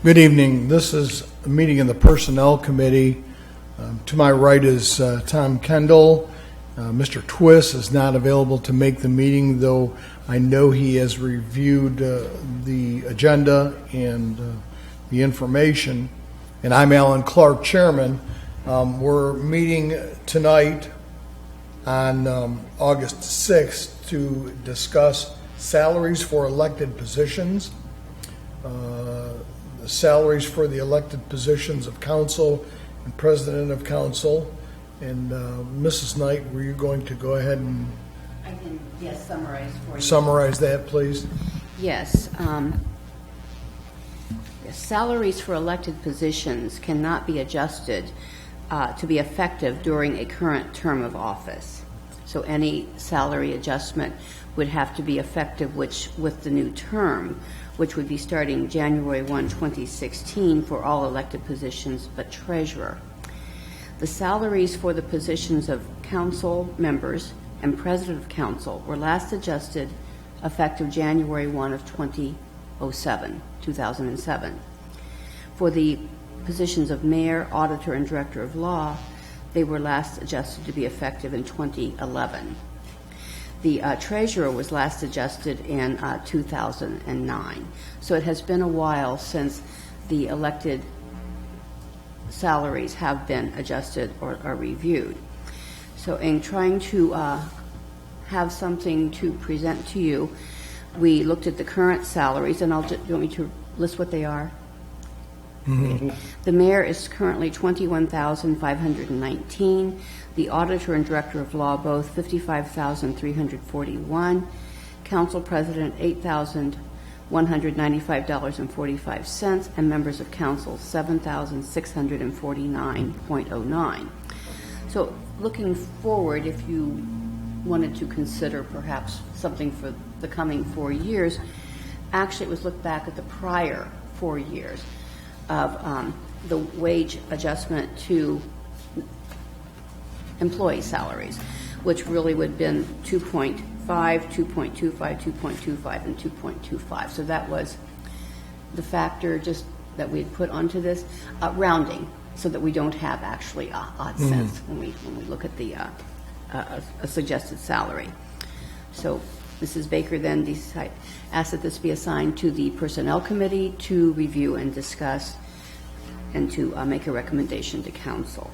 Good evening. This is a meeting of the Personnel Committee. To my right is Tom Kendall. Mr. Twiss is not available to make the meeting, though I know he has reviewed the agenda and the information. And I'm Alan Clark, Chairman. We're meeting tonight on August 6th to discuss salaries for elected positions. The salaries for the elected positions of council and president of council. And Mrs. Knight, were you going to go ahead and I can, yes, summarize for you. Summarize that, please? Yes. Salaries for elected positions cannot be adjusted to be effective during a current term of office. So any salary adjustment would have to be effective with the new term, which would be starting January 1, 2016 for all elected positions but treasurer. The salaries for the positions of council members and president of council were last adjusted effective January 1 of 2007. For the positions of mayor, auditor, and director of law, they were last adjusted to be effective in 2011. The treasurer was last adjusted in 2009. So it has been a while since the elected salaries have been adjusted or reviewed. So in trying to have something to present to you, we looked at the current salaries, and do you want me to list what they are? Mm-hmm. The mayor is currently $21,519. The auditor and director of law both $55,341. Council president $8,195.45, and members of council $7,649.09. So looking forward, if you wanted to consider perhaps something for the coming 4 years, actually it was look back at the prior 4 years of the wage adjustment to employee salaries, which really would have been 2.5, 2.25, 2.25, and 2.25. So that was the factor just that we had put onto this, rounding, so that we don't have actually odd cents when we look at the a suggested salary. So Mrs. Baker then asked that this be assigned to the Personnel Committee to review and discuss and to make a recommendation to council.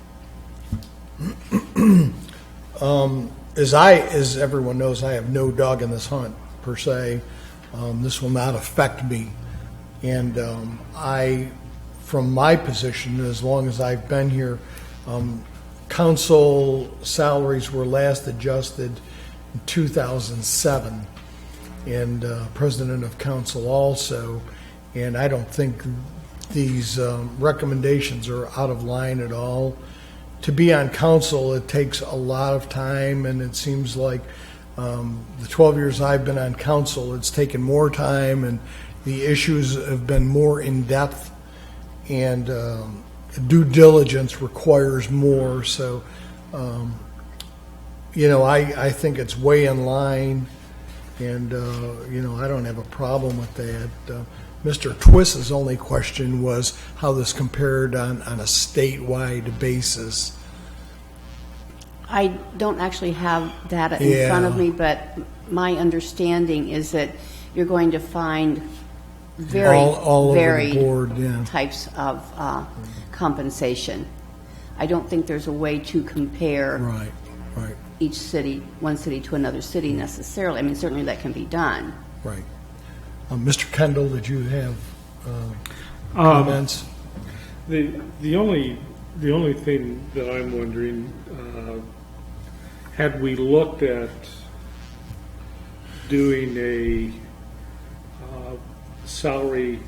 As everyone knows, I have no dog in this hunt, per se. This will not affect me. And from my position, as long as I've been here, council salaries were last adjusted in 2007, and president of council also. And I don't think these recommendations are out of line at all. To be on council, it takes a lot of time, and it seems like the 12 years I've been on council, it's taken more time, and the issues have been more in-depth, and due diligence requires more. So, I think it's way in line, and, I don't have a problem with that. Mr. Twiss's only question was how this compared on a statewide basis. I don't actually have data in front of me, but my understanding is that you're going to find very all varied over the board, types of compensation. I don't think there's a way to compare right. each city, one city to another city necessarily. I mean, certainly that can be done. Right. Mr. Kendall, did you have comments? The only thing that I'm wondering, had we looked at doing a salary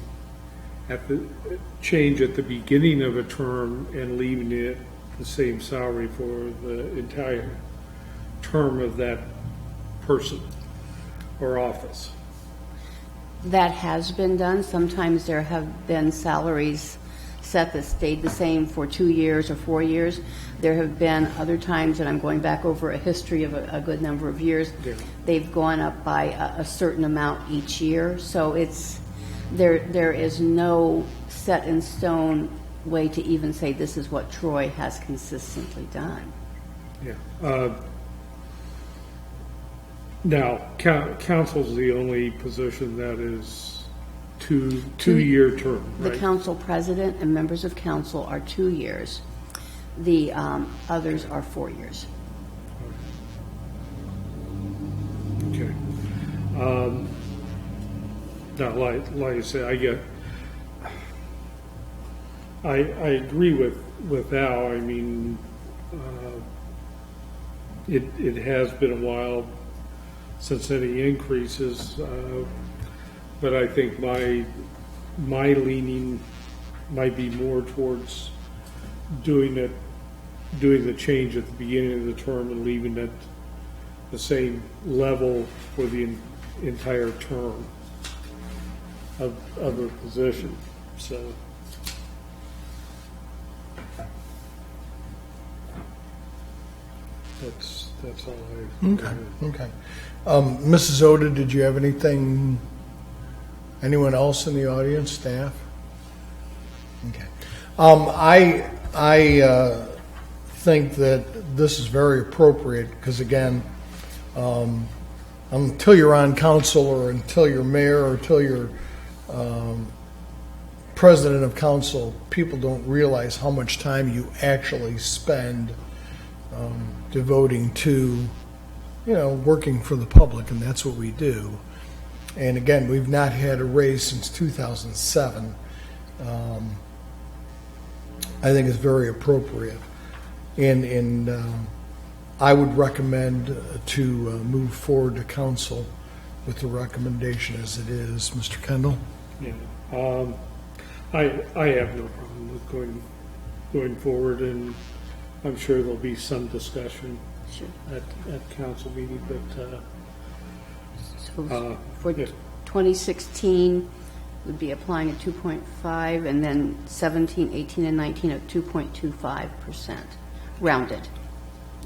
change at the beginning of a term and leaving it the same salary for the entire term of that person or office? That has been done. Sometimes there have been salaries set that stayed the same for 2 years or 4 years. There have been other times, and I'm going back over a history of a good number of years, they've gone up by a certain amount each year. So it's There is no set in stone way to even say this is what Troy has consistently done. Yeah. Now, council's the only position that is two-year term, The right? council president and members of council are 2 years. The others are 4 years. Okay. Now, like I said, I agree with Al. I mean, it has been a while since any increases, but I think my leaning might be more towards doing the change at the beginning of the term and leaving it the same level for the entire term of the position. So. That's all I. Okay. Mrs. Oda, did you have anything, anyone else in the audience, staff? Okay. I think that this is very appropriate because, again, until you're on council or until you're mayor or until you're president of council, people don't realize how much time you actually spend devoting to, working for the public, and that's what we do. And again, we've not had a raise since 2007. I think it's very appropriate. And I would recommend to move forward to council with the recommendation as it is. Mr. Kendall? Yeah. I have no problem with going forward, and I'm sure there'll be some discussion Sure. at council meeting, but So for yeah. 2016, would be applying at 2.5, and then 17, 18, and 19 at 2.25%, rounded.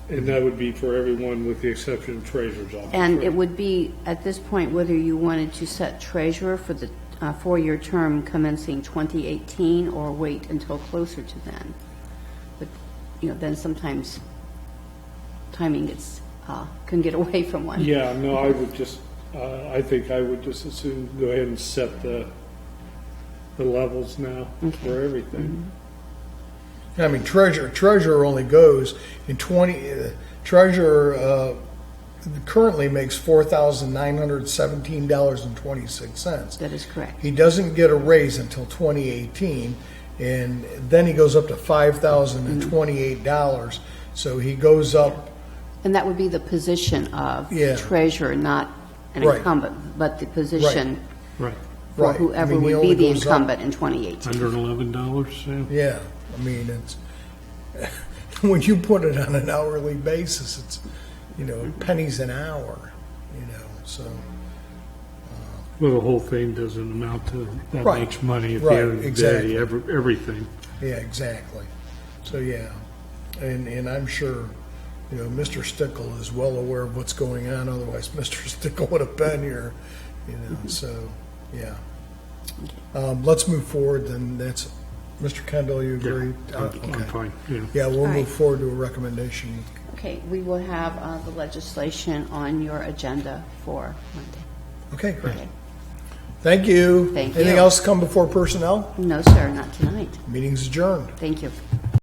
and that would be for everyone with the exception of treasurer's office. And right? it would be, at this point, whether you wanted to set treasurer for the 4-year term commencing 2018 or wait until closer to then. But, then sometimes timing can get away from one. Yeah, no, I would just, I think I would just as soon go ahead and set the levels now for everything. I mean, treasurer only goes in 20, treasurer currently makes $4,917.26. That is correct. He doesn't get a raise until 2018, and then he goes up to $5,028. So he goes up, And that would be the position of Yeah. treasurer, not an Right. incumbent, but the position Right. for Right. whoever I mean, he would be only the goes up. incumbent in 2018. $111, Sam? yeah, I mean, it's, when you put it on an hourly basis, it's, pennies an hour, so. Well, the whole thing doesn't amount to that Right. much money at the Right, end of the exactly. day, everything. Yeah, exactly. So, yeah, and I'm sure, Mr. Stickle is well aware of what's going on, otherwise Mr. Stickle would have been here, so, yeah. Let's move forward, then. That's, Mr. Kendall, you agree? I'm Okay. fine, yeah. Yeah, we'll All move right. forward to a recommendation. Okay, we will have the legislation on your agenda for Monday. Okay, great. Okay. Thank you. Thank Anything you. else come before personnel? No, sir, not tonight. Meeting's adjourned. Thank you.